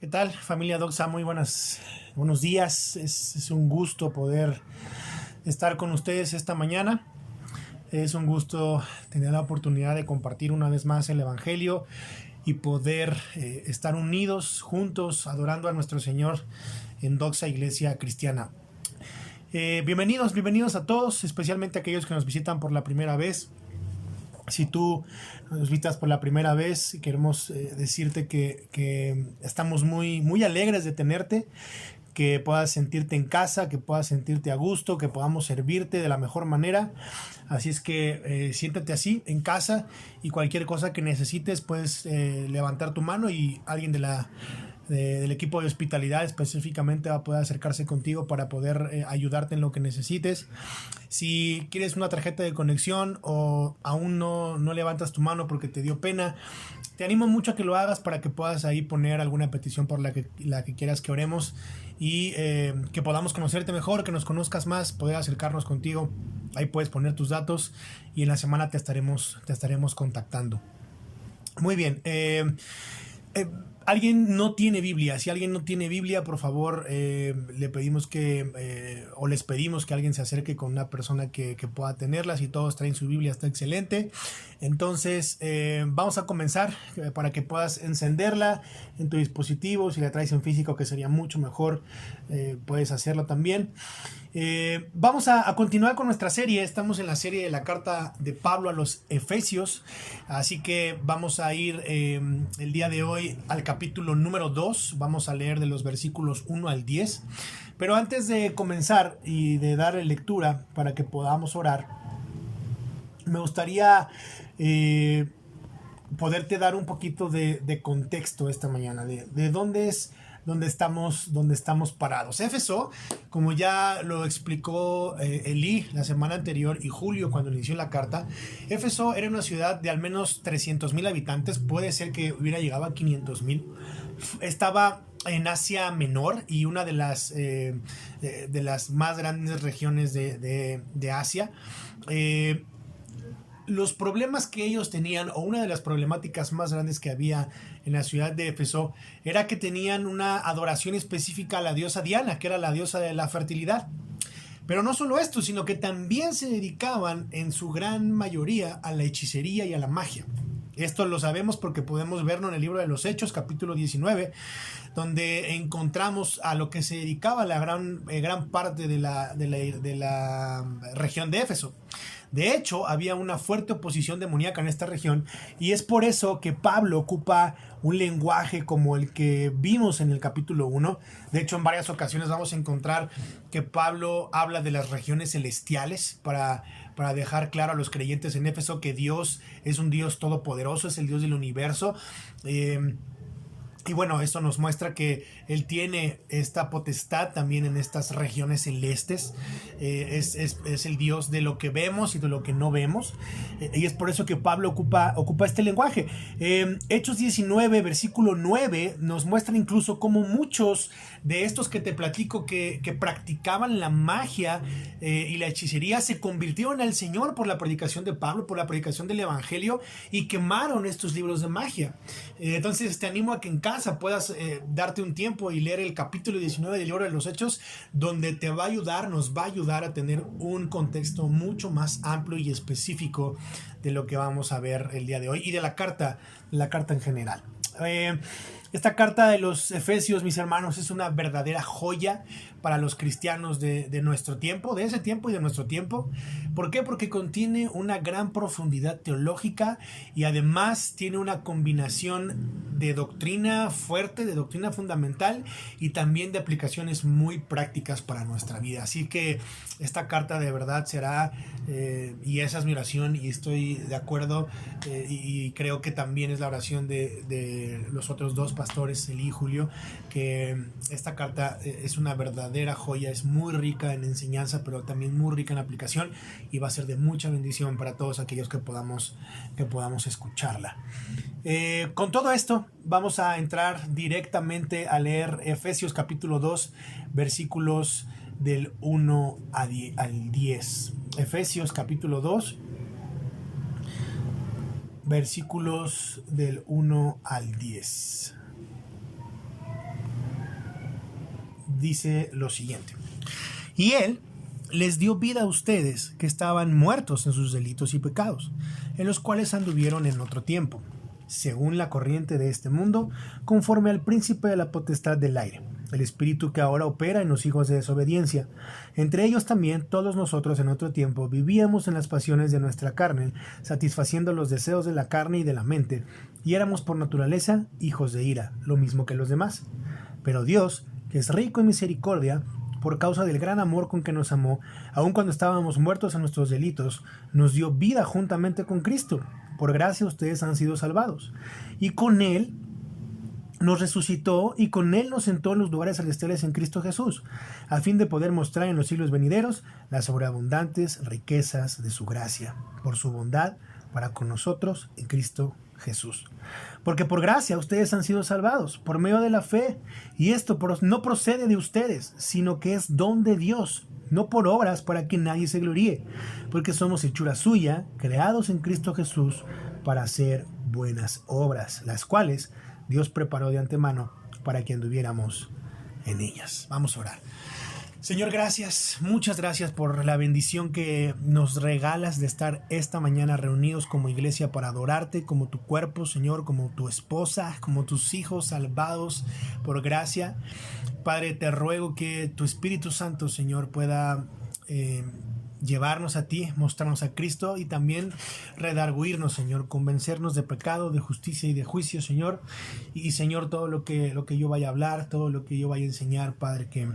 ¿Qué tal, familia Doxa? Muy buenos días. Es un gusto poder estar con ustedes esta mañana. Es un gusto tener la oportunidad de compartir una vez más el Evangelio y poder estar unidos, juntos, adorando a nuestro Señor en Doxa Iglesia Cristiana. Bienvenidos a todos, especialmente a aquellos que nos visitan por la primera vez. Si tú nos visitas por la primera vez, queremos decirte que estamos muy alegres de tenerte, que puedas sentirte en casa, que puedas sentirte a gusto, que podamos servirte de la mejor manera. Así es que siéntate así, en casa, y cualquier cosa que necesites puedes levantar tu mano y alguien del equipo de hospitalidad específicamente va a poder acercarse contigo para poder ayudarte en lo que necesites. Si quieres una tarjeta de conexión o aún no levantas tu mano porque te dio pena, te animo mucho a que lo hagas para que puedas ahí poner alguna petición por la que quieras que oremos y que podamos conocerte mejor, que nos conozcas más, poder acercarnos contigo. Ahí puedes poner tus datos y en la semana te estaremos contactando. Muy bien. Alguien no tiene Biblia. Si alguien no tiene Biblia, por favor, le pedimos o les pedimos que alguien se acerque con una persona que pueda tenerla. Si todos traen su Biblia, está excelente. Entonces, vamos a comenzar para que puedas encenderla en tu dispositivo. Si la traes en físico, que sería mucho mejor, puedes hacerlo también. Vamos a continuar con nuestra serie. Estamos en la serie de la carta de Pablo a los Efesios, así que vamos a ir el día de hoy al capítulo número 2. Vamos a leer de los versículos 1 al 10, pero antes de comenzar y de dar lectura para que podamos orar, me gustaría poderte dar un poquito de contexto esta mañana, de dónde es donde estamos parados. Éfeso, como ya lo explicó Eli la semana anterior y Julio cuando inició la carta, Éfeso era una ciudad de al menos 300,000 habitantes, puede ser que hubiera llegado a 500,000. Estaba en Asia Menor y una de las más grandes regiones de Asia. Los problemas que ellos tenían, o una de las problemáticas más grandes que había en la ciudad de Éfeso, era que tenían una adoración específica a la diosa Diana, que era la diosa de la fertilidad. Pero no solo esto, sino que también se dedicaban en su gran mayoría a la hechicería y a la magia. Esto lo sabemos porque podemos verlo en el libro de los Hechos, capítulo 19, donde encontramos a lo que se dedicaba la gran parte de la región de Éfeso. De hecho, había una fuerte oposición demoníaca en esta región y es por eso que Pablo ocupa un lenguaje como el que vimos en el capítulo 1. De hecho, en varias ocasiones vamos a encontrar que Pablo habla de las regiones celestiales para dejar claro a los creyentes en Éfeso que Dios es un Dios todopoderoso, es el Dios del universo. Y bueno, esto nos muestra que Él tiene esta potestad también en estas regiones celestes. Es el Dios de lo que vemos y de lo que no vemos. Y es por eso que Pablo ocupa este lenguaje. Hechos 19, versículo 9, nos muestra incluso cómo muchos de estos que te platico que practicaban la magia y la hechicería se convirtieron al Señor por la predicación de Pablo, por la predicación del Evangelio, y quemaron estos libros de magia. Entonces te animo a que en casa puedas darte un tiempo y leer el capítulo 19 del libro de los Hechos, donde nos va a ayudar a tener un contexto mucho más amplio y específico de lo que vamos a ver el día de hoy y de la carta en general. Esta carta de los Efesios, mis hermanos, es una verdadera joya para los cristianos de nuestro tiempo, de ese tiempo y de nuestro tiempo. ¿Por qué? Porque contiene una gran profundidad teológica y además tiene una combinación de doctrina fuerte, de doctrina fundamental y también de aplicaciones muy prácticas para nuestra vida. Así que esta carta de verdad será, y esa es mi oración y estoy de acuerdo, y creo que también es la oración de los otros dos pastores, Eli y Julio, que esta carta es una verdadera joya, es muy rica en enseñanza, pero también muy rica en aplicación y va a ser de mucha bendición para todos aquellos que podamos escucharla. Con todo esto, vamos a entrar directamente a leer Efesios capítulo 2, versículos del 1 al 10. Efesios capítulo 2, versículos del 1 al 10. dice lo siguiente: y Él les dio vida a ustedes que estaban muertos en sus delitos y pecados, en los cuales anduvieron en otro tiempo, según la corriente de este mundo, conforme al príncipe de la potestad del aire, el espíritu que ahora opera en los hijos de desobediencia. Entre ellos también todos nosotros en otro tiempo vivíamos en las pasiones de nuestra carne, satisfaciendo los deseos de la carne y de la mente, y éramos por naturaleza hijos de ira, lo mismo que los demás. Pero Dios, que es rico en misericordia, por causa del gran amor con que nos amó, aun cuando estábamos muertos en nuestros delitos, nos dio vida juntamente con Cristo. Por gracia ustedes han sido salvados. Y con Él nos resucitó y con Él nos sentó en los lugares celestiales en Cristo Jesús, a fin de poder mostrar en los siglos venideros las sobreabundantes riquezas de su gracia, por su bondad para con nosotros en Cristo Jesús. Porque por gracia ustedes han sido salvados, por medio de la fe, y esto no procede de ustedes, sino que es don de Dios, no por obras para que nadie se gloríe, porque somos hechura suya, creados en Cristo Jesús para hacer buenas obras, las cuales Dios preparó de antemano para que anduviéramos en ellas. Vamos a orar. Señor, gracias, muchas gracias por la bendición que nos regalas de estar esta mañana reunidos como iglesia para adorarte, como tu cuerpo, Señor, como tu esposa, como tus hijos salvados por gracia. Padre, te ruego que tu Espíritu Santo, Señor, pueda llevarnos a ti, mostrarnos a Cristo y también redarguirnos, Señor, convencernos de pecado, de justicia y de juicio, Señor. Y Señor, todo lo que yo vaya a hablar, todo lo que yo vaya a enseñar, Padre, que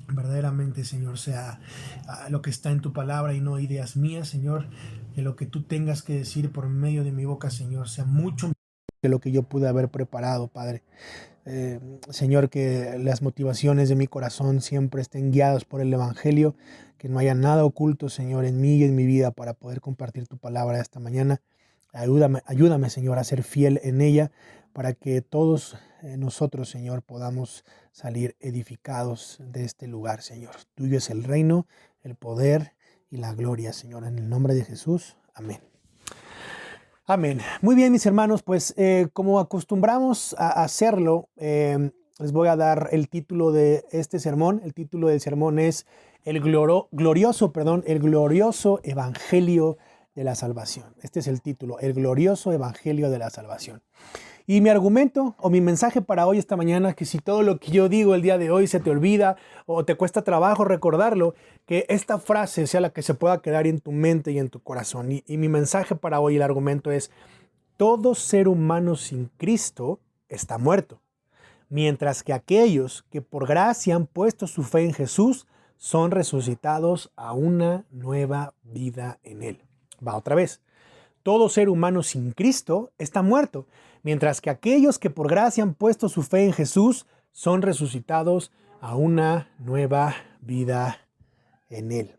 verdaderamente, Señor, sea lo que está en tu palabra y no ideas mías, Señor. Que lo que tú tengas que decir por medio de mi boca, Señor, sea mucho más que lo que yo pude haber preparado, Padre. Señor, que las motivaciones de mi corazón siempre estén guiadas por el Evangelio, que no haya nada oculto, Señor, en mí y en mi vida para poder compartir tu palabra esta mañana. Ayúdame, Señor, a ser fiel en ella para que todos nosotros, Señor, podamos salir edificados de este lugar, Señor. Tuyo es el reino, el poder y la gloria, Señor. En el nombre de Jesús. Amén. Amén. Muy bien, mis hermanos, pues como acostumbramos a hacerlo, les voy a dar el título de este sermón. El título del sermón es el glorioso Evangelio de la Salvación. Este es el título, el glorioso Evangelio de la Salvación. Y mi argumento o mi mensaje para hoy, esta mañana, que si todo lo que yo digo el día de hoy se te olvida o te cuesta trabajo recordarlo, que esta frase sea la que se pueda quedar en tu mente y en tu corazón. Y mi mensaje para hoy, el argumento es: todo ser humano sin Cristo está muerto, mientras que aquellos que por gracia han puesto su fe en Jesús son resucitados a una nueva vida en Él. Va otra vez. Todo ser humano sin Cristo está muerto, mientras que aquellos que por gracia han puesto su fe en Jesús son resucitados a una nueva vida en Él.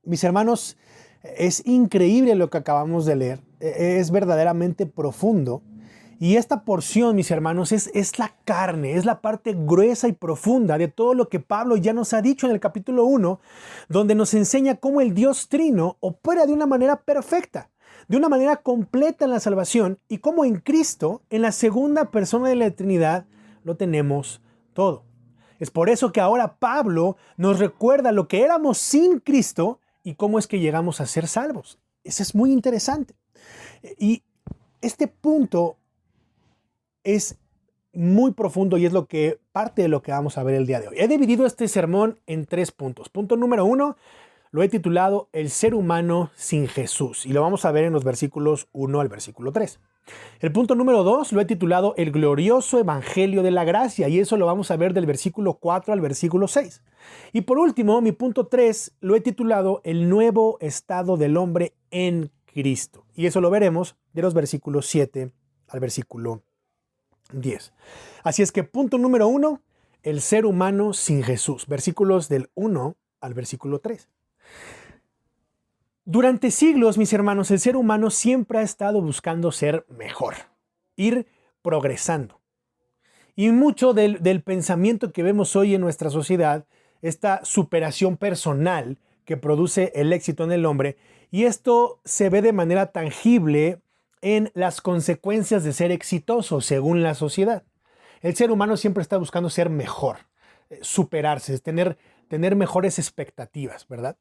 Mis hermanos, es increíble lo que acabamos de leer, es verdaderamente profundo. Y esta porción, mis hermanos, es la carne, es la parte gruesa y profunda de todo lo que Pablo ya nos ha dicho en el capítulo 1, donde nos enseña cómo el Dios Trino opera de una manera perfecta, de una manera completa en la salvación, y cómo en Cristo, en la segunda persona de la Trinidad, lo tenemos todo. Es por eso que ahora Pablo nos recuerda lo que éramos sin Cristo y cómo es que llegamos a ser salvos. Eso es muy interesante. Y este punto es muy profundo y es parte de lo que vamos a ver el día de hoy. He dividido este sermón en 3 puntos. Punto número 1, lo he titulado El ser humano sin Jesús, y lo vamos a ver en los versículos 1 al versículo 3. El punto número 2 lo he titulado El glorioso Evangelio de la Gracia, y eso lo vamos a ver del versículo 4 al versículo 6. Y por último, mi punto 3 lo he titulado El nuevo estado del hombre en Cristo, y eso lo veremos de los versículos 7 al versículo 10. Así es que punto número 1, el ser humano sin Jesús, versículos del 1 al versículo 3. Durante siglos, mis hermanos, el ser humano siempre ha estado buscando ser mejor, ir progresando. Y mucho del pensamiento que vemos hoy en nuestra sociedad, esta superación personal que produce el éxito en el hombre, y esto se ve de manera tangible en las consecuencias de ser exitoso según la sociedad. El ser humano siempre está buscando ser mejor. superarse, es tener mejores expectativas, ¿verdad?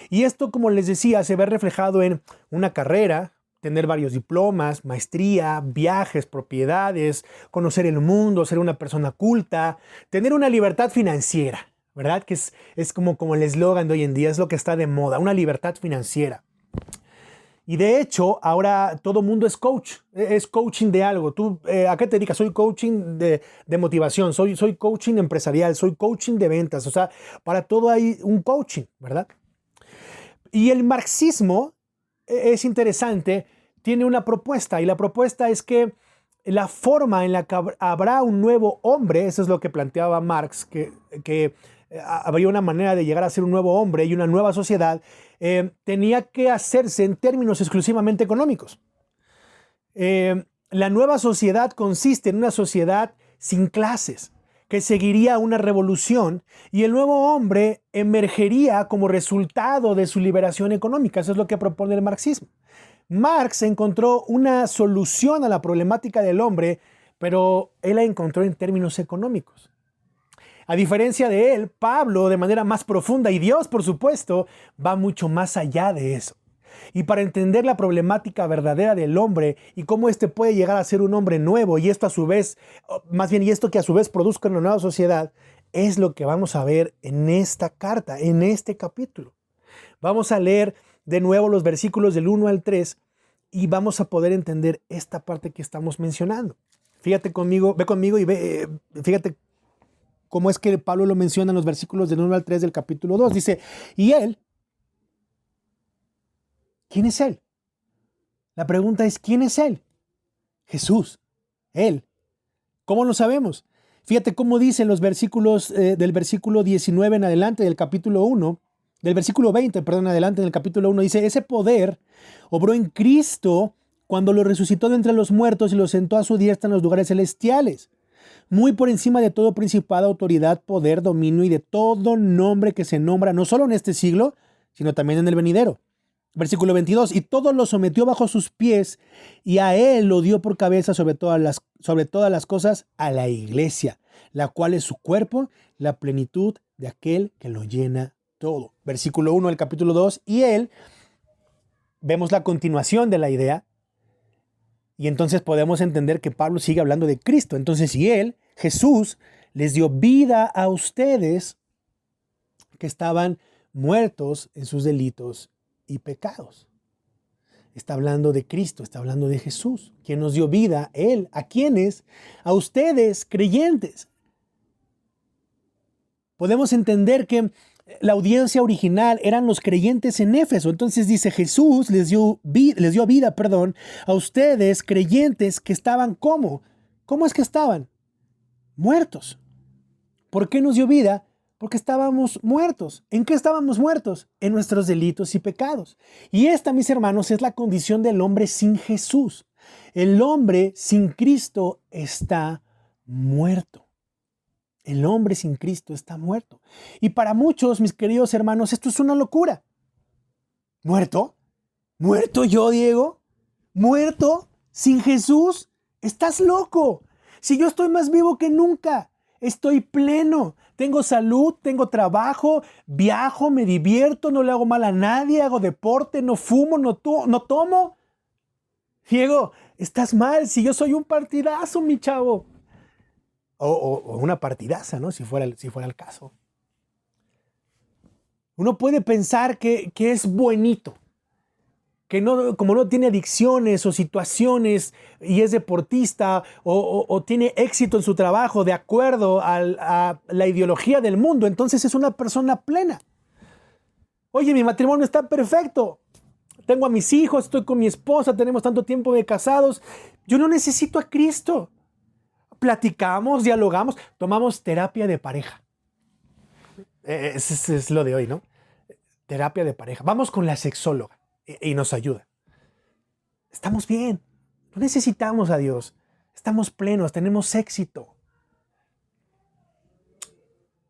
Y esto, como les decía, se ve reflejado en una carrera, tener varios diplomas, maestría, viajes, propiedades, conocer el mundo, ser una persona culta, tener una libertad financiera, ¿verdad? Que es como el eslogan de hoy en día, es lo que está de moda, una libertad financiera. Y de hecho, ahora todo mundo es coach, es coaching de algo. ¿Tú a qué te dedicas? Soy coaching de motivación, soy coaching empresarial, soy coaching de ventas. O sea, para todo hay un coaching, ¿verdad? Y el marxismo es interesante, tiene una propuesta y la propuesta es que la forma en la que habrá un nuevo hombre, eso es lo que planteaba Marx, que habría una manera de llegar a ser un nuevo hombre y una nueva sociedad, tenía que hacerse en términos exclusivamente económicos. La nueva sociedad consiste en una sociedad sin clases, que seguiría una revolución y el nuevo hombre emergería como resultado de su liberación económica. Eso es lo que propone el marxismo. Marx encontró una solución a la problemática del hombre, pero él la encontró en términos económicos. A diferencia de él, Pablo, de manera más profunda, y Dios, por supuesto, va mucho más allá de eso. Y para entender la problemática verdadera del hombre y cómo éste puede llegar a ser un hombre nuevo y esto a su vez, más bien, y esto que a su vez produzca una nueva sociedad, es lo que vamos a ver en esta carta, en este capítulo. Vamos a leer de nuevo los versículos del 1 al 3 y vamos a poder entender esta parte que estamos mencionando. Fíjate conmigo, ve conmigo y fíjate cómo es que Pablo lo menciona en los versículos del 1 al 3 del capítulo 2. Dice, y él, ¿quién es él? La pregunta es, ¿quién es él? Jesús, él. ¿Cómo lo sabemos? Fíjate cómo dice en los versículos del versículo 19 en adelante del capítulo 1, del versículo 20, perdón, en adelante del capítulo 1, dice, ese poder obró en Cristo cuando lo resucitó de entre los muertos y lo sentó a su diestra en los lugares celestiales, muy por encima de todo principado, autoridad, poder, dominio y de todo nombre que se nombra, no solo en este siglo, sino también en el venidero. Versículo 22, y todo lo sometió bajo sus pies y a él lo dio por cabeza sobre todas las cosas a la iglesia, la cual es su cuerpo, la plenitud de aquel que lo llena todo. Versículo 1 del capítulo 2, y él, vemos la continuación de la idea y entonces podemos entender que Pablo sigue hablando de Cristo. Entonces, y él, Jesús, les dio vida a ustedes que estaban muertos en sus delitos y pecados. Está hablando de Cristo, está hablando de Jesús, quien nos dio vida, Él. ¿A quiénes? A ustedes, creyentes. Podemos entender que la audiencia original eran los creyentes en Éfeso. Entonces dice, Jesús les dio vida, a ustedes, creyentes que estaban ¿cómo? ¿Cómo es que estaban? Muertos. ¿Por qué nos dio vida? Porque estábamos muertos. ¿En qué estábamos muertos? En nuestros delitos y pecados. Y esta, mis hermanos, es la condición del hombre sin Jesús. El hombre sin Cristo está muerto. El hombre sin Cristo está muerto. Y para muchos, mis queridos hermanos, esto es una locura. ¿Muerto? ¿Muerto yo, Diego? ¿Muerto? ¿Sin Jesús? ¡Estás loco! Si yo estoy más vivo que nunca. Estoy pleno. Tengo salud, tengo trabajo, viajo, me divierto, no le hago mal a nadie, hago deporte, no fumo, no tomo. Diego, estás mal. Si yo soy un partidazo, mi chavo. O una partidaza, ¿no? Si fuera el caso. Uno puede pensar que es buenito, que no, como no tiene adicciones o situaciones y es deportista o tiene éxito en su trabajo de acuerdo a la ideología del mundo, entonces es una persona plena. Oye, mi matrimonio está perfecto. Tengo a mis hijos, estoy con mi esposa, tenemos tanto tiempo de casados. Yo no necesito a Cristo. Platicamos, dialogamos, tomamos terapia de pareja. Es lo de hoy, ¿no? Terapia de pareja. Vamos con la sexóloga y nos ayuda. Estamos bien. No necesitamos a Dios. Estamos plenos, tenemos éxito.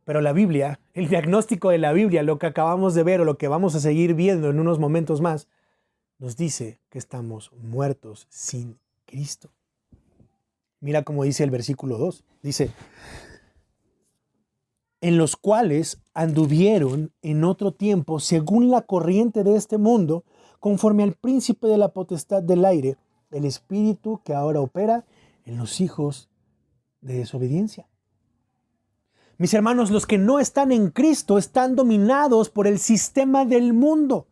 Pero la Biblia, el diagnóstico de la Biblia, lo que acabamos de ver o lo que vamos a seguir viendo en unos momentos más, nos dice que estamos muertos sin Cristo. Mira cómo dice el versículo 2. Dice, en los cuales anduvieron en otro tiempo según la corriente de este mundo, conforme al príncipe de la potestad del aire, el espíritu que ahora opera en los hijos de desobediencia. Mis hermanos, los que no están en Cristo están dominados por el sistema del mundo,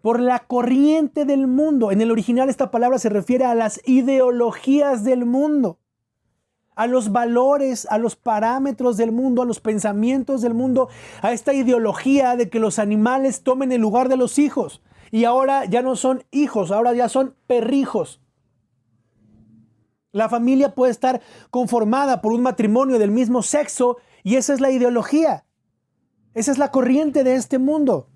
por la corriente del mundo. En el original esta palabra se refiere a las ideologías del mundo, a los valores, a los parámetros del mundo, a los pensamientos del mundo, a esta ideología de que los animales tomen el lugar de los hijos. Y ahora ya no son hijos, ahora ya son perrijos. La familia puede estar conformada por un matrimonio del mismo sexo y esa es la ideología. Esa es la corriente de este mundo.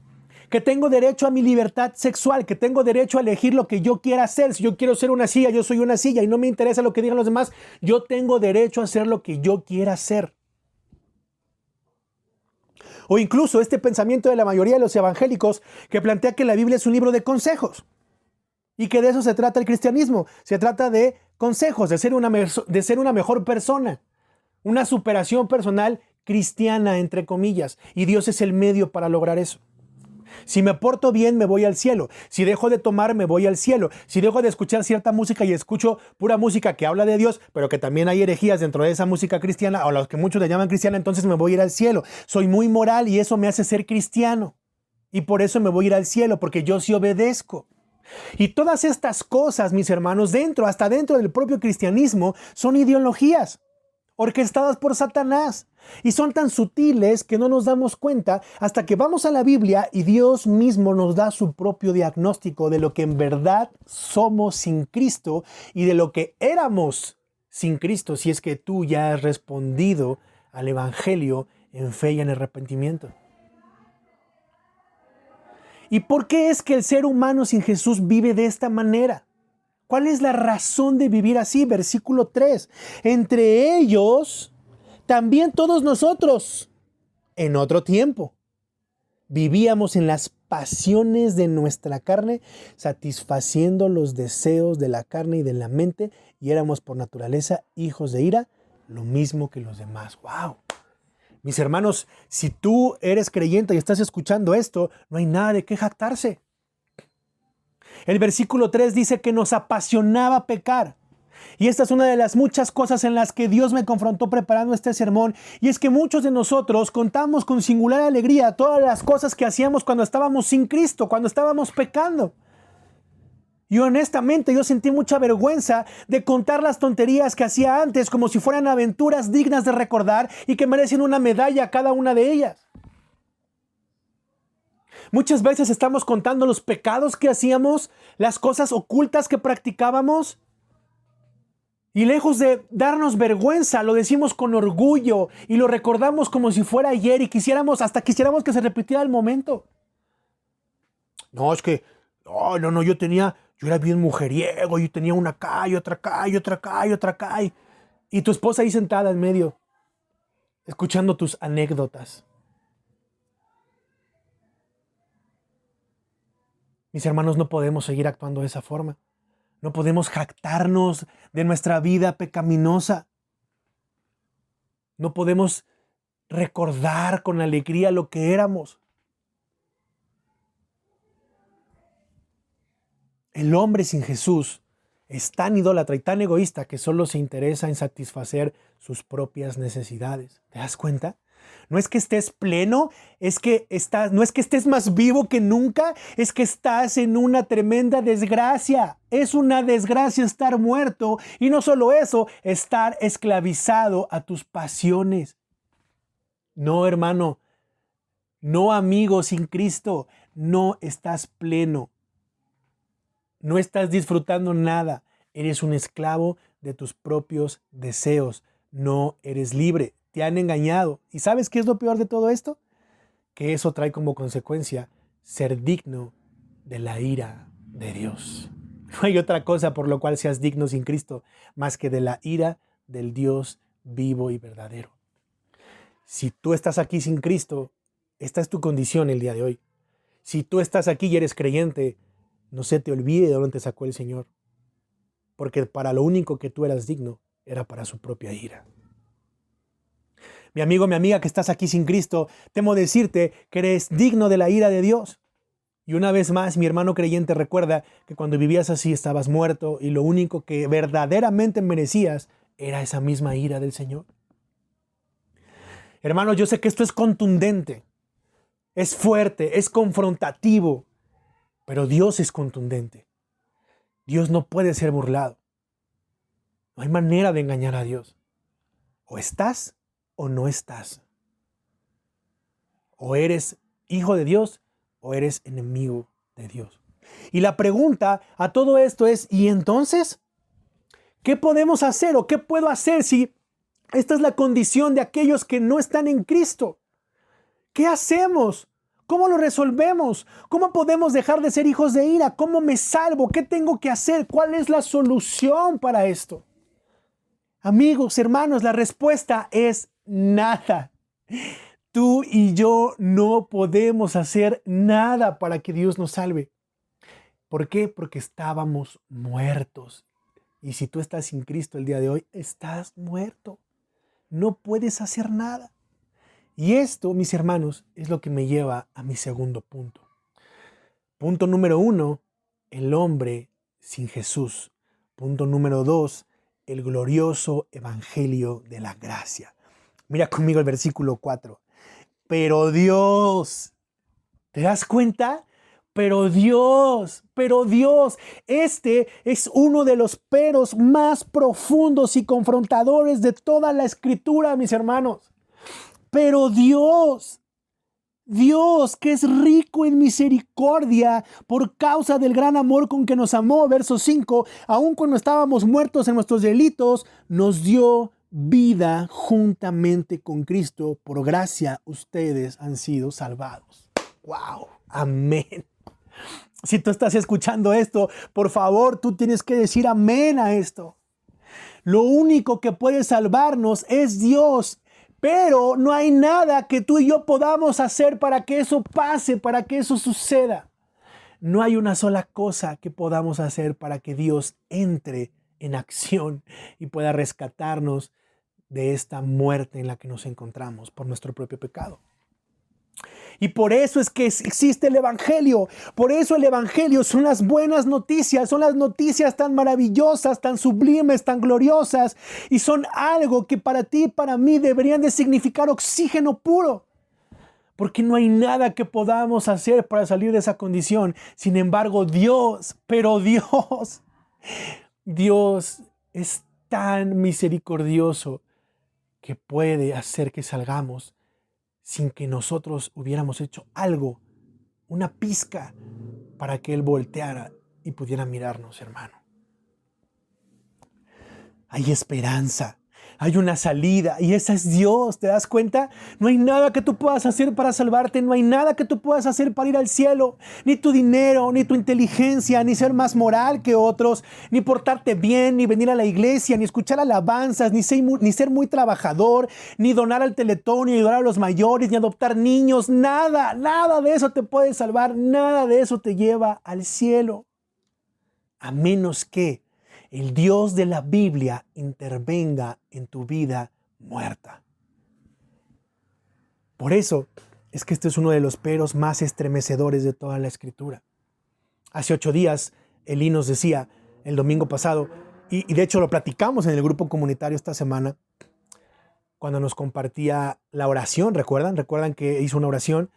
Que tengo derecho a mi libertad sexual, que tengo derecho a elegir lo que yo quiera hacer. Si yo quiero ser una silla, yo soy una silla y no me interesa lo que digan los demás. Yo tengo derecho a hacer lo que yo quiera hacer. O incluso este pensamiento de la mayoría de los evangélicos que plantea que la Biblia es un libro de consejos y que de eso se trata el cristianismo. Se trata de consejos, de ser una mejor persona, una superación personal cristiana, entre comillas. Y Dios es el medio para lograr eso. Si me porto bien, me voy al cielo. Si dejo de tomar, me voy al cielo. Si dejo de escuchar cierta música y escucho pura música que habla de Dios, pero que también hay herejías dentro de esa música cristiana, o los que muchos le llaman cristiana, entonces me voy a ir al cielo. Soy muy moral y eso me hace ser cristiano. Y por eso me voy a ir al cielo, porque yo sí obedezco. Y todas estas cosas, mis hermanos, hasta dentro del propio cristianismo, son ideologías orquestadas por Satanás. Y son tan sutiles que no nos damos cuenta hasta que vamos a la Biblia y Dios mismo nos da su propio diagnóstico de lo que en verdad somos sin Cristo y de lo que éramos sin Cristo, si es que tú ya has respondido al Evangelio en fe y en arrepentimiento. ¿Y por qué es que el ser humano sin Jesús vive de esta manera? ¿Cuál es la razón de vivir así? Versículo 3. Entre ellos, también todos nosotros, en otro tiempo, vivíamos en las pasiones de nuestra carne, satisfaciendo los deseos de la carne y de la mente, y éramos por naturaleza hijos de ira, lo mismo que los demás. ¡Wow! Mis hermanos, si tú eres creyente y estás escuchando esto, no hay nada de qué jactarse. El versículo 3 dice que nos apasionaba pecar. Y esta es una de las muchas cosas en las que Dios me confrontó preparando este sermón. Y es que muchos de nosotros contamos con singular alegría todas las cosas que hacíamos cuando estábamos sin Cristo, cuando estábamos pecando. Y honestamente yo sentí mucha vergüenza de contar las tonterías que hacía antes como si fueran aventuras dignas de recordar y que merecen una medalla cada una de ellas. Muchas veces estamos contando los pecados que hacíamos, las cosas ocultas que practicábamos. Y lejos de darnos vergüenza, lo decimos con orgullo y lo recordamos como si fuera ayer y quisiéramos que se repitiera el momento. No, es que, no, yo era bien mujeriego, yo tenía una acá y otra acá y otra acá y otra acá. Y tu esposa ahí sentada en medio, escuchando tus anécdotas. Mis hermanos, no podemos seguir actuando de esa forma. No podemos jactarnos de nuestra vida pecaminosa. No podemos recordar con alegría lo que éramos. El hombre sin Jesús es tan idólatra y tan egoísta que solo se interesa en satisfacer sus propias necesidades. ¿Te das cuenta? No es que estés pleno, no es que estés más vivo que nunca, es que estás en una tremenda desgracia. Es una desgracia estar muerto y no solo eso, estar esclavizado a tus pasiones. No, hermano, no, amigo, sin Cristo, no estás pleno. No estás disfrutando nada. Eres un esclavo de tus propios deseos. No eres libre. Te han engañado. ¿Y sabes qué es lo peor de todo esto? Que eso trae como consecuencia ser digno de la ira de Dios. No hay otra cosa por lo cual seas digno sin Cristo más que de la ira del Dios vivo y verdadero. Si tú estás aquí sin Cristo, esta es tu condición el día de hoy. Si tú estás aquí y eres creyente, no se te olvide de dónde te sacó el Señor. Porque para lo único que tú eras digno era para su propia ira. Mi amigo, mi amiga que estás aquí sin Cristo, temo decirte que eres digno de la ira de Dios. Y una vez más, mi hermano creyente, recuerda que cuando vivías así estabas muerto y lo único que verdaderamente merecías era esa misma ira del Señor. Hermano, yo sé que esto es contundente, es fuerte, es confrontativo, pero Dios es contundente. Dios no puede ser burlado. No hay manera de engañar a Dios. O estás o no estás. O eres hijo de Dios o eres enemigo de Dios. Y la pregunta a todo esto es, ¿y entonces? ¿Qué podemos hacer o qué puedo hacer si esta es la condición de aquellos que no están en Cristo? ¿Qué hacemos? ¿Cómo lo resolvemos? ¿Cómo podemos dejar de ser hijos de ira? ¿Cómo me salvo? ¿Qué tengo que hacer? ¿Cuál es la solución para esto? Amigos, hermanos, la respuesta es nada. Tú y yo no podemos hacer nada para que Dios nos salve. ¿Por qué? Porque estábamos muertos. Y si tú estás sin Cristo el día de hoy, estás muerto. No puedes hacer nada. Y esto, mis hermanos, es lo que me lleva a mi segundo punto. Punto número 1, el hombre sin Jesús. Punto número 2, el glorioso evangelio de la gracia. Mira conmigo el versículo 4. Pero Dios, ¿te das cuenta? Pero Dios, este es uno de los peros más profundos y confrontadores de toda la Escritura, mis hermanos. Pero Dios que es rico en misericordia por causa del gran amor con que nos amó, verso 5, aun cuando estábamos muertos en nuestros delitos, nos dio vida juntamente con Cristo. Por gracia ustedes han sido salvados. ¡Wow! Amén. Si tú estás escuchando esto, por favor, tú tienes que decir amén a esto. Lo único que puede salvarnos es Dios. Pero no hay nada que tú y yo podamos hacer para que eso pase, para que eso suceda. No hay una sola cosa que podamos hacer para que Dios entre en acción y pueda rescatarnos de esta muerte en la que nos encontramos por nuestro propio pecado. Y por eso es que existe el Evangelio. Por eso el Evangelio son las buenas noticias. Son las noticias tan maravillosas, tan sublimes, tan gloriosas. Y son algo que para ti y para mí deberían de significar oxígeno puro. Porque no hay nada que podamos hacer para salir de esa condición. Sin embargo, Dios es tan misericordioso que puede hacer que salgamos sin que nosotros hubiéramos hecho algo, una pizca, para que Él volteara y pudiera mirarnos, hermano. Hay esperanza, hay una salida y esa es Dios, ¿te das cuenta? No hay nada que tú puedas hacer para salvarte, no hay nada que tú puedas hacer para ir al cielo, ni tu dinero, ni tu inteligencia, ni ser más moral que otros, ni portarte bien, ni venir a la iglesia, ni escuchar alabanzas, ni ser muy trabajador, ni donar al Teletón, ni ayudar a los mayores, ni adoptar niños, nada de eso te puede salvar, nada de eso te lleva al cielo, a menos que el Dios de la Biblia intervenga en tu vida muerta. Por eso es que este es uno de los peros más estremecedores de toda la Escritura. Hace 8 días, Eli nos decía, el domingo pasado, y de hecho lo platicamos en el grupo comunitario esta semana, cuando nos compartía la oración, ¿recuerdan que hizo una oración?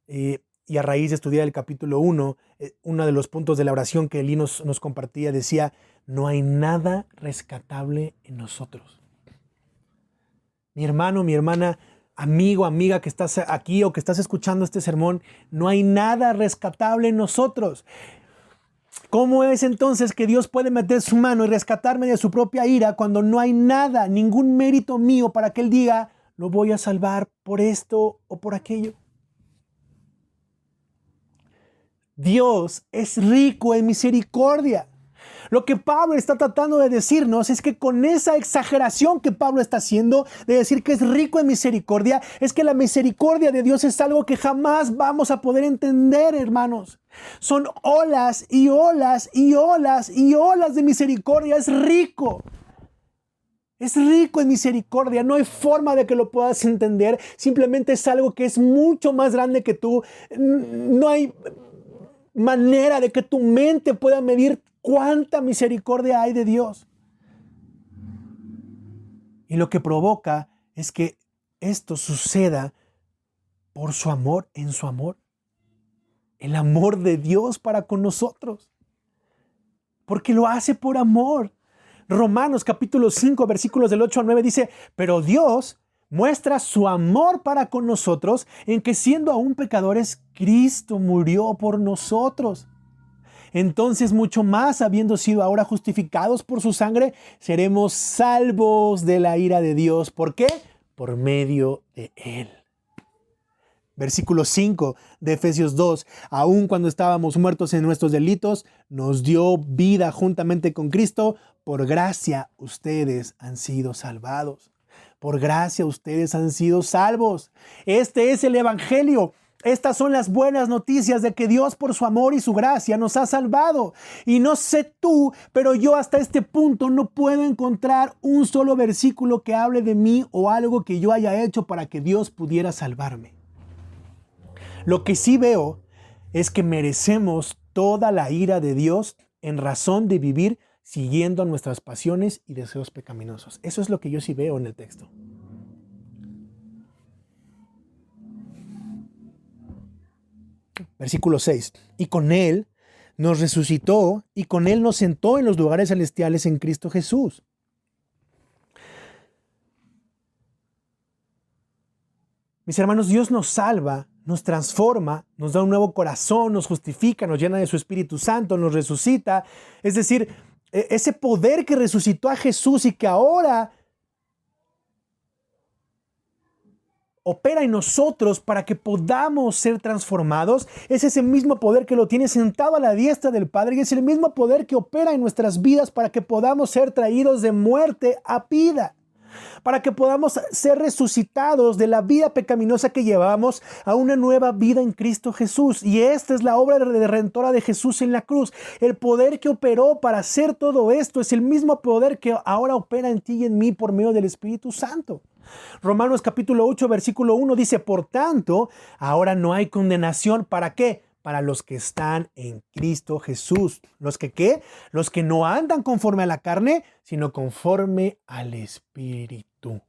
Y a raíz de estudiar el capítulo 1, uno de los puntos de la oración que Eli nos compartía decía, no hay nada rescatable en nosotros. Mi hermano, mi hermana, amigo, amiga que estás aquí o que estás escuchando este sermón, no hay nada rescatable en nosotros. ¿Cómo es entonces que Dios puede meter su mano y rescatarme de su propia ira cuando no hay nada, ningún mérito mío para que Él diga, lo voy a salvar por esto o por aquello? Dios es rico en misericordia. Lo que Pablo está tratando de decirnos es que con esa exageración que Pablo está haciendo de decir que es rico en misericordia, es que la misericordia de Dios es algo que jamás vamos a poder entender, hermanos. Son olas y olas y olas y olas de misericordia. Es rico. Es rico en misericordia. No hay forma de que lo puedas entender. Simplemente es algo que es mucho más grande que tú. No hay manera de que tu mente pueda medir cuánta misericordia hay de Dios. Y lo que provoca es que esto suceda por su amor, en su amor. El amor de Dios para con nosotros. Porque lo hace por amor. Romanos capítulo 5, versículos del 8 al 9 dice, pero Dios muestra su amor para con nosotros en que siendo aún pecadores, Cristo murió por nosotros. Entonces mucho más, habiendo sido ahora justificados por su sangre, seremos salvos de la ira de Dios. ¿Por qué? Por medio de Él. Versículo 5 de Efesios 2. Aun cuando estábamos muertos en nuestros delitos, nos dio vida juntamente con Cristo. Por gracia ustedes han sido salvados. Por gracia ustedes han sido salvos. Este es el Evangelio. Estas son las buenas noticias de que Dios por su amor y su gracia nos ha salvado. Y no sé tú, pero yo hasta este punto no puedo encontrar un solo versículo que hable de mí o algo que yo haya hecho para que Dios pudiera salvarme. Lo que sí veo es que merecemos toda la ira de Dios en razón de vivir siguiendo nuestras pasiones y deseos pecaminosos. Eso es lo que yo sí veo en el texto. Versículo 6. Y con Él nos resucitó y con Él nos sentó en los lugares celestiales en Cristo Jesús. Mis hermanos, Dios nos salva, nos transforma, nos da un nuevo corazón, nos justifica, nos llena de su Espíritu Santo, nos resucita. Es decir, ese poder que resucitó a Jesús y que ahora opera en nosotros para que podamos ser transformados, es ese mismo poder que lo tiene sentado a la diestra del Padre y es el mismo poder que opera en nuestras vidas para que podamos ser traídos de muerte a vida, para que podamos ser resucitados de la vida pecaminosa que llevamos a una nueva vida en Cristo Jesús. Y esta es la obra redentora de Jesús en la cruz. El poder que operó para hacer todo esto es el mismo poder que ahora opera en ti y en mí por medio del Espíritu Santo. Romanos capítulo 8, versículo 1 dice, por tanto, ahora no hay condenación. ¿Para qué? Para los que están en Cristo Jesús. ¿Los que qué? Los que no andan conforme a la carne, sino conforme al Espíritu.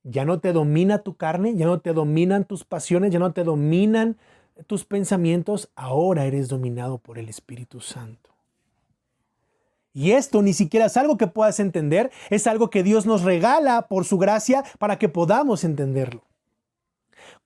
Ya no te domina tu carne, ya no te dominan tus pasiones, ya no te dominan tus pensamientos. Ahora eres dominado por el Espíritu Santo. Y esto ni siquiera es algo que puedas entender, es algo que Dios nos regala por su gracia para que podamos entenderlo.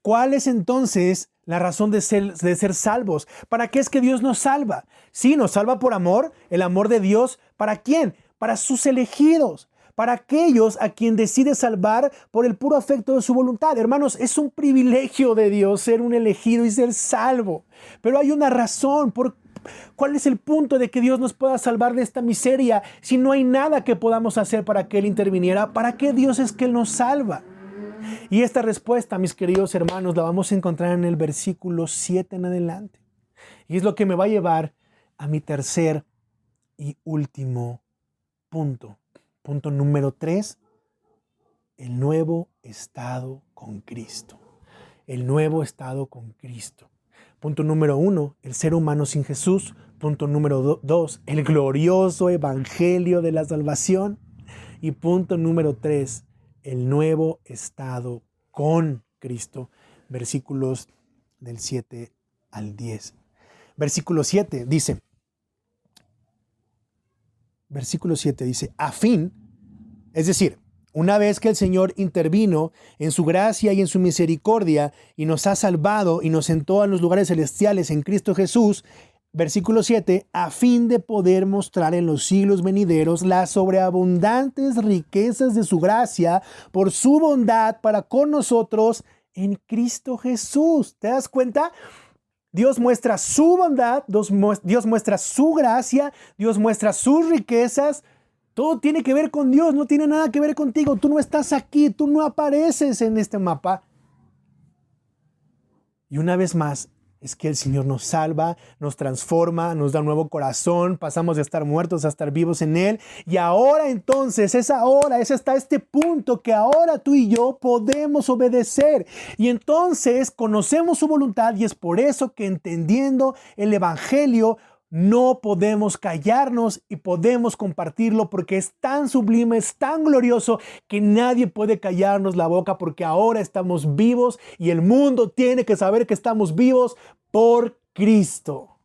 ¿Cuál es entonces la razón de ser salvos? ¿Para qué es que Dios nos salva? Sí, nos salva por amor, el amor de Dios. ¿Para quién? Para sus elegidos, para aquellos a quien decide salvar por el puro afecto de su voluntad. Hermanos, es un privilegio de Dios ser un elegido y ser salvo. Pero hay una razón. ¿Cuál es el punto de que Dios nos pueda salvar de esta miseria si no hay nada que podamos hacer para que Él interviniera? ¿Para qué Dios es que Él nos salva? Y esta respuesta, mis queridos hermanos, la vamos a encontrar en el versículo 7 en adelante. Y es lo que me va a llevar a mi tercer y último punto. Punto número 3, el nuevo estado con Cristo. El nuevo estado con Cristo. Punto número 1, el ser humano sin Jesús. Punto número 2, el glorioso evangelio de la salvación. Y punto número 3, el nuevo estado con Cristo. Versículos del 7 al 10. Versículo 7 dice, a fin, es decir, una vez que el Señor intervino en su gracia y en su misericordia y nos ha salvado y nos sentó en los lugares celestiales en Cristo Jesús, versículo 7, a fin de poder mostrar en los siglos venideros las sobreabundantes riquezas de su gracia por su bondad para con nosotros en Cristo Jesús. ¿Te das cuenta? Dios muestra su bondad, Dios muestra su gracia, Dios muestra sus riquezas. Todo tiene que ver con Dios, no tiene nada que ver contigo. Tú no estás aquí, tú no apareces en este mapa. Y una vez más, es que el Señor nos salva, nos transforma, nos da un nuevo corazón, pasamos de estar muertos a estar vivos en Él. Y ahora entonces, es hasta este punto que ahora tú y yo podemos obedecer. Y entonces conocemos su voluntad y es por eso que entendiendo el Evangelio, no podemos callarnos y podemos compartirlo porque es tan sublime, es tan glorioso que nadie puede callarnos la boca porque ahora estamos vivos y el mundo tiene que saber que estamos vivos por Cristo.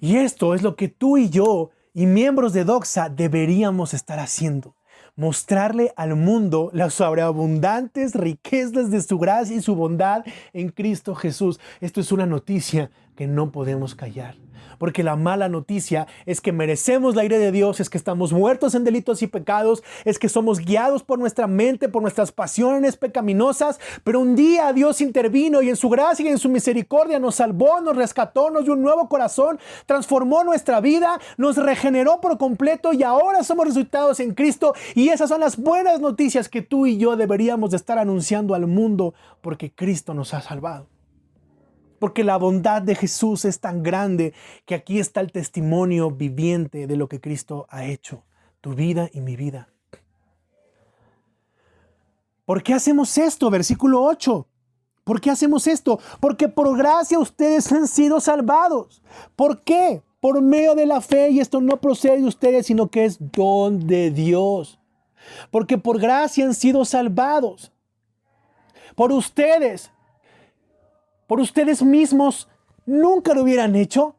Y esto es lo que tú y yo y miembros de Doxa deberíamos estar haciendo. Mostrarle al mundo las sobreabundantes riquezas de su gracia y su bondad en Cristo Jesús. Esto es una noticia que no podemos callar. Porque la mala noticia es que merecemos la ira de Dios, es que estamos muertos en delitos y pecados, es que somos guiados por nuestra mente, por nuestras pasiones pecaminosas, pero un día Dios intervino y en su gracia y en su misericordia nos salvó, nos rescató, nos dio un nuevo corazón, transformó nuestra vida, nos regeneró por completo y ahora somos resucitados en Cristo y esas son las buenas noticias que tú y yo deberíamos de estar anunciando al mundo porque Cristo nos ha salvado. Porque la bondad de Jesús es tan grande que aquí está el testimonio viviente de lo que Cristo ha hecho. Tu vida y mi vida. ¿Por qué hacemos esto? Versículo 8. ¿Por qué hacemos esto? Porque por gracia ustedes han sido salvados. ¿Por qué? Por medio de la fe, y esto no procede de ustedes, sino que es don de Dios. Porque por gracia han sido salvados. Por ustedes mismos nunca lo hubieran hecho.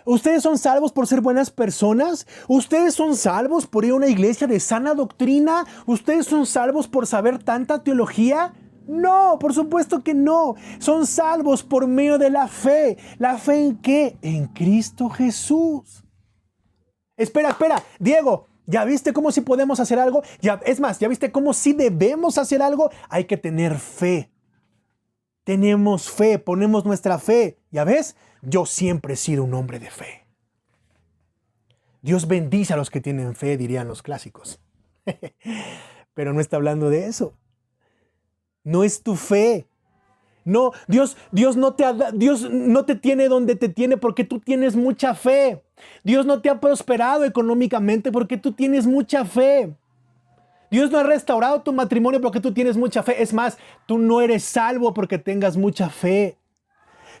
Ustedes son salvos por ser buenas personas. Ustedes son salvos por ir a una iglesia de sana doctrina. Ustedes son salvos por saber tanta teología. No, por supuesto que no. Son salvos por medio de la fe. ¿La fe en qué? En Cristo Jesús. Espera, Diego. ¿Ya viste cómo sí podemos hacer algo? ¿Ya viste cómo sí debemos hacer algo? Hay que tener fe. Tenemos fe, ponemos nuestra fe. ¿Ya ves? Yo siempre he sido un hombre de fe. Dios bendice a los que tienen fe, dirían los clásicos. Pero no está hablando de eso. No es tu fe. No, Dios no te tiene donde te tiene porque tú tienes mucha fe. Dios no te ha prosperado económicamente porque tú tienes mucha fe. Dios no ha restaurado tu matrimonio porque tú tienes mucha fe. Es más, tú no eres salvo porque tengas mucha fe.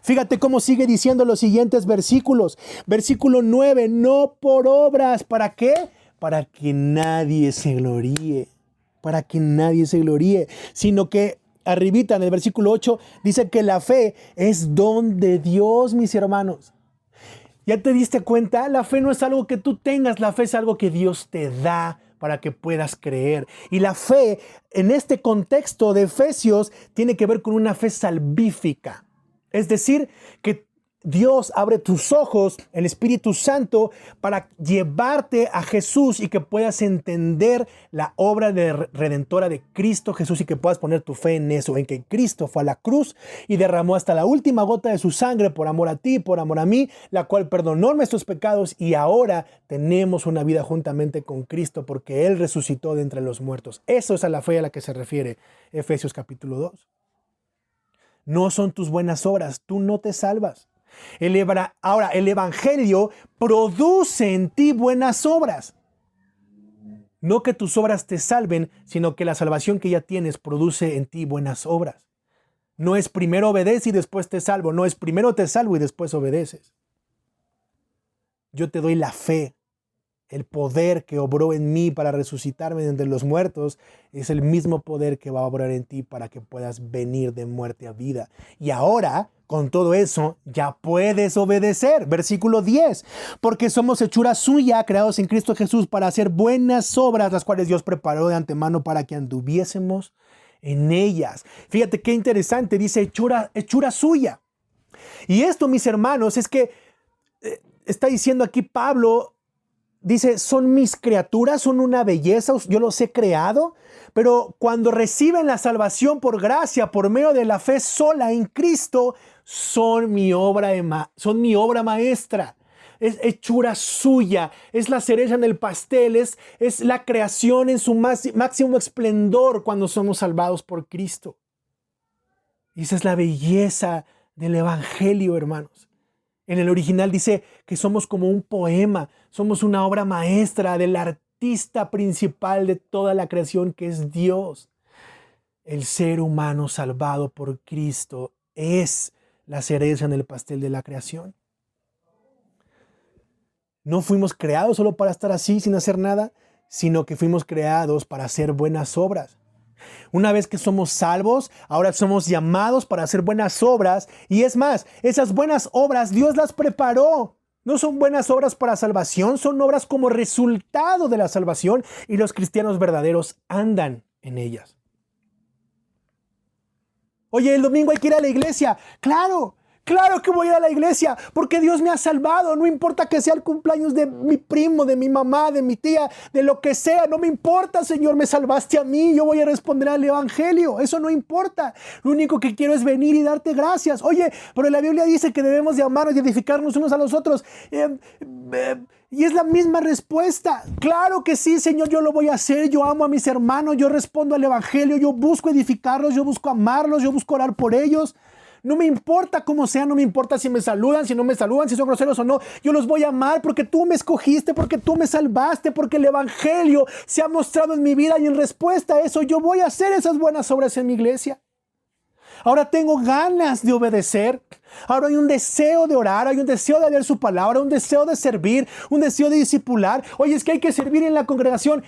Fíjate cómo sigue diciendo los siguientes versículos. Versículo 9, no por obras. ¿Para qué? Para que nadie se gloríe. Para que nadie se gloríe. Sino que arribita en el versículo 8 dice que la fe es don de Dios, mis hermanos. ¿Ya te diste cuenta? La fe no es algo que tú tengas. La fe es algo que Dios te da para que puedas creer. Y la fe, en este contexto de Efesios, tiene que ver con una fe salvífica. Es decir, que Dios abre tus ojos, el Espíritu Santo, para llevarte a Jesús y que puedas entender la obra redentora de Cristo Jesús y que puedas poner tu fe en eso, en que Cristo fue a la cruz y derramó hasta la última gota de su sangre por amor a ti, por amor a mí, la cual perdonó nuestros pecados y ahora tenemos una vida juntamente con Cristo porque Él resucitó de entre los muertos. Eso es a la fe a la que se refiere Efesios capítulo 2. No son tus buenas obras, tú no te salvas. Ahora, el Evangelio produce en ti buenas obras. No que tus obras te salven, sino que la salvación que ya tienes produce en ti buenas obras. No es primero obedece y después te salvo. No es primero te salvo y después obedeces. Yo te doy la fe. El poder que obró en mí para resucitarme de entre los muertos es el mismo poder que va a obrar en ti para que puedas venir de muerte a vida. Y ahora, con todo eso, ya puedes obedecer. Versículo 10. Porque somos hechura suya, creados en Cristo Jesús para hacer buenas obras, las cuales Dios preparó de antemano para que anduviésemos en ellas. Fíjate qué interesante, dice hechura suya. Y esto, mis hermanos, es que está diciendo aquí Pablo. Dice, son mis criaturas, son una belleza, yo los he creado, pero cuando reciben la salvación por gracia, por medio de la fe sola en Cristo, son mi obra maestra. Es hechura suya, es la cereza en el pastel, es la creación en su máximo esplendor cuando somos salvados por Cristo. Y esa es la belleza del Evangelio, hermanos. En el original dice que somos como un poema, somos una obra maestra del artista principal de toda la creación, que es Dios. El ser humano salvado por Cristo es la cereza en el pastel de la creación. No fuimos creados solo para estar así sin hacer nada, sino que fuimos creados para hacer buenas obras. Una vez que somos salvos, ahora somos llamados para hacer buenas obras. Y es más, esas buenas obras Dios las preparó. No son buenas obras para salvación, son obras como resultado de la salvación, y los cristianos verdaderos andan en ellas. Oye, el domingo hay que ir a la iglesia. Claro que voy a ir a la iglesia, porque Dios me ha salvado. No importa que sea el cumpleaños de mi primo, de mi mamá, de mi tía, de lo que sea. No me importa, Señor, me salvaste a mí. Yo voy a responder al Evangelio. Eso no importa. Lo único que quiero es venir y darte gracias. Oye, pero la Biblia dice que debemos de amarnos y edificarnos unos a los otros. Y es la misma respuesta. Claro que sí, Señor, yo lo voy a hacer. Yo amo a mis hermanos, yo respondo al Evangelio, yo busco edificarlos, yo busco amarlos, yo busco orar por ellos. No me importa cómo sea, no me importa si me saludan, si no me saludan, si son groseros o no. Yo los voy a amar porque tú me escogiste, porque tú me salvaste, porque el Evangelio se ha mostrado en mi vida, y en respuesta a eso yo voy a hacer esas buenas obras en mi iglesia. Ahora tengo ganas de obedecer. Ahora hay un deseo de orar, hay un deseo de leer su palabra, un deseo de servir, un deseo de discipular. Oye, es que hay que servir en la congregación.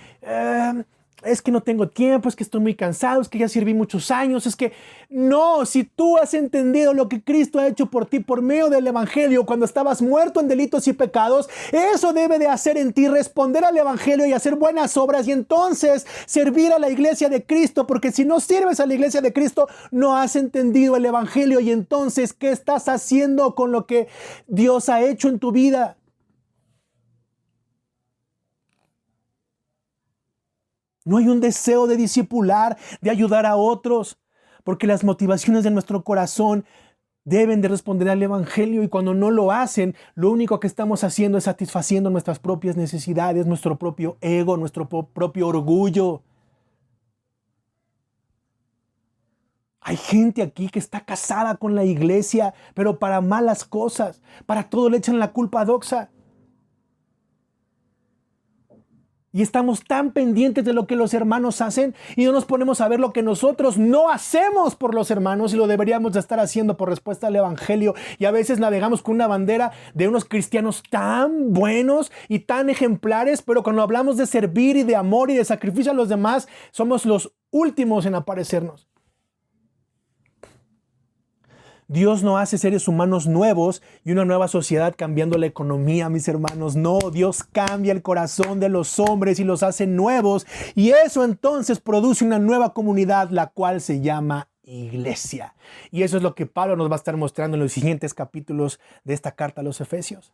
Es que no tengo tiempo, es que estoy muy cansado, es que ya serví muchos años, es que... No, si tú has entendido lo que Cristo ha hecho por ti por medio del Evangelio cuando estabas muerto en delitos y pecados, eso debe de hacer en ti responder al Evangelio y hacer buenas obras, y entonces servir a la iglesia de Cristo, porque si no sirves a la iglesia de Cristo, no has entendido el Evangelio. Y entonces, ¿qué estás haciendo con lo que Dios ha hecho en tu vida? No hay un deseo de discipular, de ayudar a otros, porque las motivaciones de nuestro corazón deben de responder al Evangelio, y cuando no lo hacen, lo único que estamos haciendo es satisfaciendo nuestras propias necesidades, nuestro propio ego, nuestro propio orgullo. Hay gente aquí que está casada con la iglesia, pero para malas cosas, para todo le echan la culpa a Doxa. Y estamos tan pendientes de lo que los hermanos hacen y no nos ponemos a ver lo que nosotros no hacemos por los hermanos, y lo deberíamos de estar haciendo por respuesta al Evangelio. Y a veces navegamos con una bandera de unos cristianos tan buenos y tan ejemplares, pero cuando hablamos de servir y de amor y de sacrificio a los demás, somos los últimos en aparecernos. Dios no hace seres humanos nuevos y una nueva sociedad cambiando la economía, mis hermanos. No, Dios cambia el corazón de los hombres y los hace nuevos. Y eso entonces produce una nueva comunidad, la cual se llama iglesia. Y eso es lo que Pablo nos va a estar mostrando en los siguientes capítulos de esta carta a los Efesios.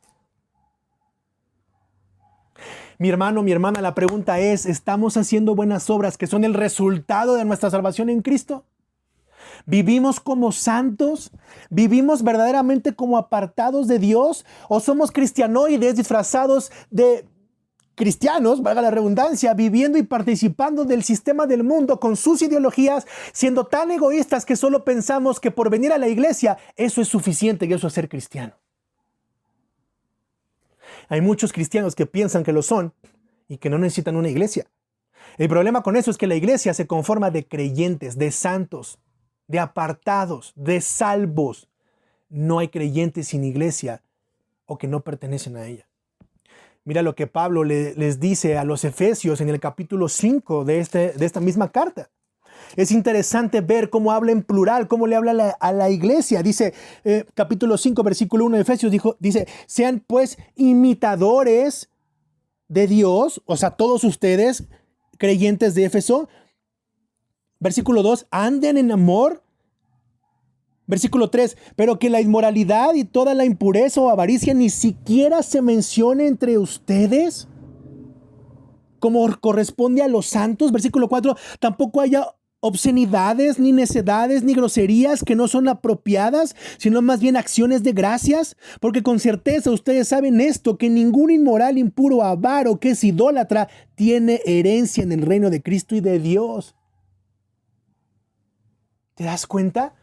Mi hermano, mi hermana, la pregunta es, ¿estamos haciendo buenas obras que son el resultado de nuestra salvación en Cristo? ¿Vivimos como santos? ¿Vivimos verdaderamente como apartados de Dios? ¿O somos cristianoides disfrazados de cristianos, valga la redundancia, viviendo y participando del sistema del mundo con sus ideologías, siendo tan egoístas que solo pensamos que por venir a la iglesia eso es suficiente y eso es ser cristiano? Hay muchos cristianos que piensan que lo son y que no necesitan una iglesia. El problema con eso es que la iglesia se conforma de creyentes, de santos, de apartados, de salvos. No hay creyentes sin iglesia o que no pertenecen a ella. Mira lo que Pablo les dice a los Efesios en el capítulo 5 de esta misma carta. Es interesante ver cómo habla en plural, cómo le habla a la iglesia. Dice, capítulo 5, versículo 1 de Efesios, dice, sean pues imitadores de Dios, o sea, todos ustedes, creyentes de Éfeso. Versículo 2, anden en amor. Versículo 3, pero que la inmoralidad y toda la impureza o avaricia ni siquiera se mencione entre ustedes, como corresponde a los santos. Versículo 4, tampoco haya obscenidades, ni necedades, ni groserías que no son apropiadas, sino más bien acciones de gracias, porque con certeza ustedes saben esto, que ningún inmoral, impuro, avaro, que es idólatra, tiene herencia en el reino de Cristo y de Dios. ¿Te das cuenta?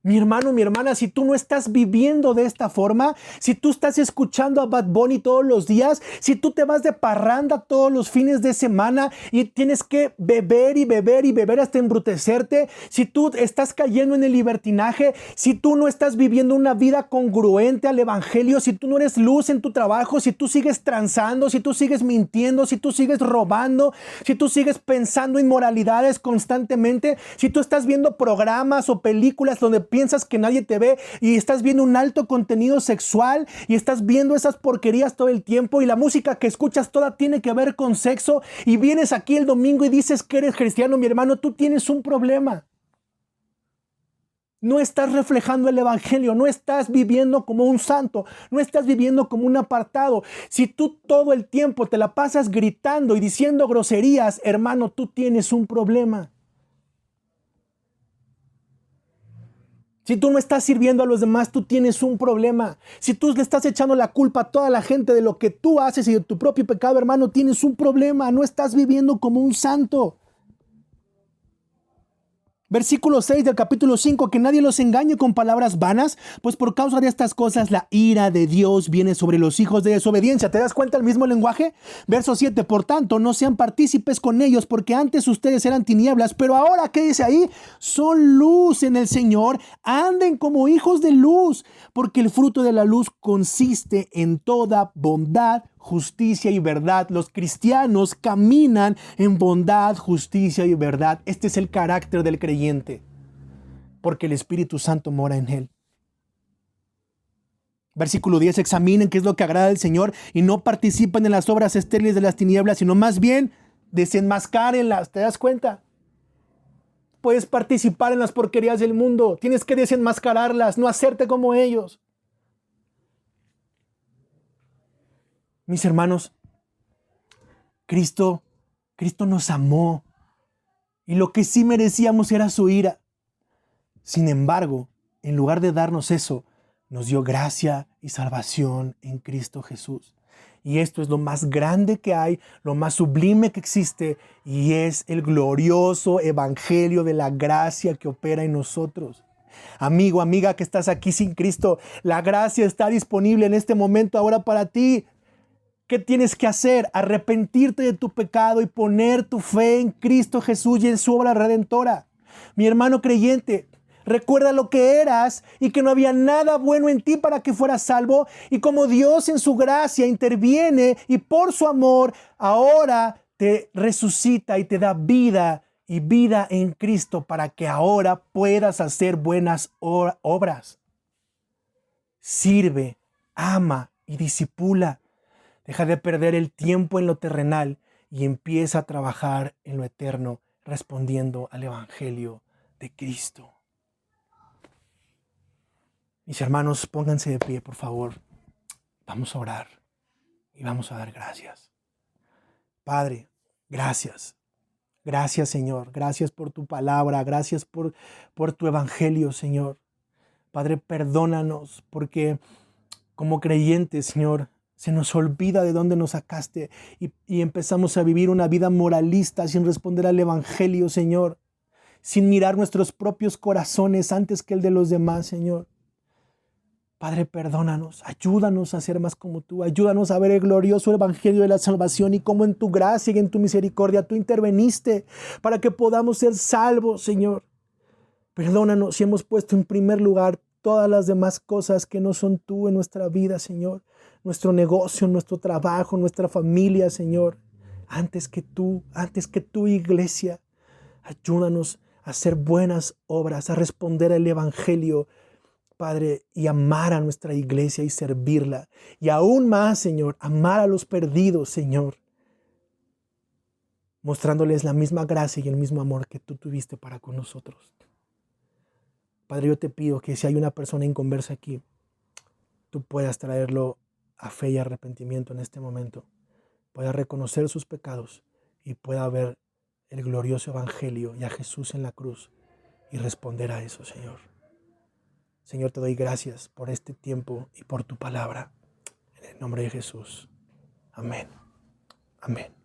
Mi hermano, mi hermana, si tú no estás viviendo de esta forma, si tú estás escuchando a Bad Bunny todos los días, si tú te vas de parranda todos los fines de semana y tienes que beber y beber y beber hasta embrutecerte, si tú estás cayendo en el libertinaje, si tú no estás viviendo una vida congruente al evangelio, si tú no eres luz en tu trabajo, si tú sigues transando, si tú sigues mintiendo, si tú sigues robando, si tú sigues pensando inmoralidades constantemente, si tú estás viendo programas o películas donde piensas que nadie te ve y estás viendo un alto contenido sexual y estás viendo esas porquerías todo el tiempo y la música que escuchas toda tiene que ver con sexo y vienes aquí el domingo y dices que eres cristiano, mi hermano, tú tienes un problema. No estás reflejando el evangelio, no estás viviendo como un santo, no estás viviendo como un apartado. Si tú todo el tiempo te la pasas gritando y diciendo groserías, hermano, tú tienes un problema. Si tú no estás sirviendo a los demás, tú tienes un problema. Si tú le estás echando la culpa a toda la gente de lo que tú haces y de tu propio pecado, hermano, tienes un problema. No estás viviendo como un santo. Versículo 6 del capítulo 5, que nadie los engañe con palabras vanas, pues por causa de estas cosas la ira de Dios viene sobre los hijos de desobediencia. ¿Te das cuenta el mismo lenguaje? Verso 7, por tanto, no sean partícipes con ellos, porque antes ustedes eran tinieblas, pero ahora, ¿qué dice ahí? Son luz en el Señor, anden como hijos de luz, porque el fruto de la luz consiste en toda bondad, justicia y verdad. Los cristianos caminan en bondad, justicia y verdad. Este es el carácter del creyente, porque el Espíritu Santo mora en él. Versículo 10, examinen qué es lo que agrada al Señor y no participen en las obras estériles de las tinieblas, sino más bien desenmascárenlas. ¿Te das cuenta? Puedes participar en las porquerías del mundo, tienes que desenmascararlas, no hacerte como ellos. Mis hermanos, Cristo nos amó y lo que sí merecíamos era su ira. Sin embargo, en lugar de darnos eso, nos dio gracia y salvación en Cristo Jesús. Y esto es lo más grande que hay, lo más sublime que existe, y es el glorioso evangelio de la gracia que opera en nosotros. Amigo, amiga que estás aquí sin Cristo, la gracia está disponible en este momento ahora para ti. ¿Qué tienes que hacer? Arrepentirte de tu pecado y poner tu fe en Cristo Jesús y en su obra redentora. Mi hermano creyente, recuerda lo que eras y que no había nada bueno en ti para que fueras salvo. Y como Dios en su gracia interviene y por su amor ahora te resucita y te da vida y vida en Cristo para que ahora puedas hacer buenas obras. Sirve, ama y discipula. Deja de perder el tiempo en lo terrenal y empieza a trabajar en lo eterno, respondiendo al Evangelio de Cristo. Mis hermanos, pónganse de pie, por favor. Vamos a orar y vamos a dar gracias. Padre, gracias. Gracias, Señor. Gracias por tu palabra. Gracias por tu Evangelio, Señor. Padre, perdónanos porque como creyentes, Señor, se nos olvida de dónde nos sacaste y empezamos a vivir una vida moralista sin responder al Evangelio, Señor. Sin mirar nuestros propios corazones antes que el de los demás, Señor. Padre, perdónanos, ayúdanos a ser más como tú, ayúdanos a ver el glorioso Evangelio de la salvación y cómo en tu gracia y en tu misericordia tú interveniste para que podamos ser salvos, Señor. Perdónanos si hemos puesto en primer lugar todas las demás cosas que no son tú en nuestra vida, Señor. Nuestro negocio, nuestro trabajo, nuestra familia, Señor. Antes que tú, iglesia. Ayúdanos a hacer buenas obras, a responder al Evangelio, Padre, y amar a nuestra iglesia y servirla. Y aún más, Señor, amar a los perdidos, Señor. Mostrándoles la misma gracia y el mismo amor que tú tuviste para con nosotros. Padre, yo te pido que si hay una persona inconversa aquí, tú puedas traerlo a fe y arrepentimiento en este momento, pueda reconocer sus pecados y pueda ver el glorioso Evangelio y a Jesús en la cruz y responder a eso, Señor. Señor, te doy gracias por este tiempo y por tu palabra. En el nombre de Jesús. Amén. Amén.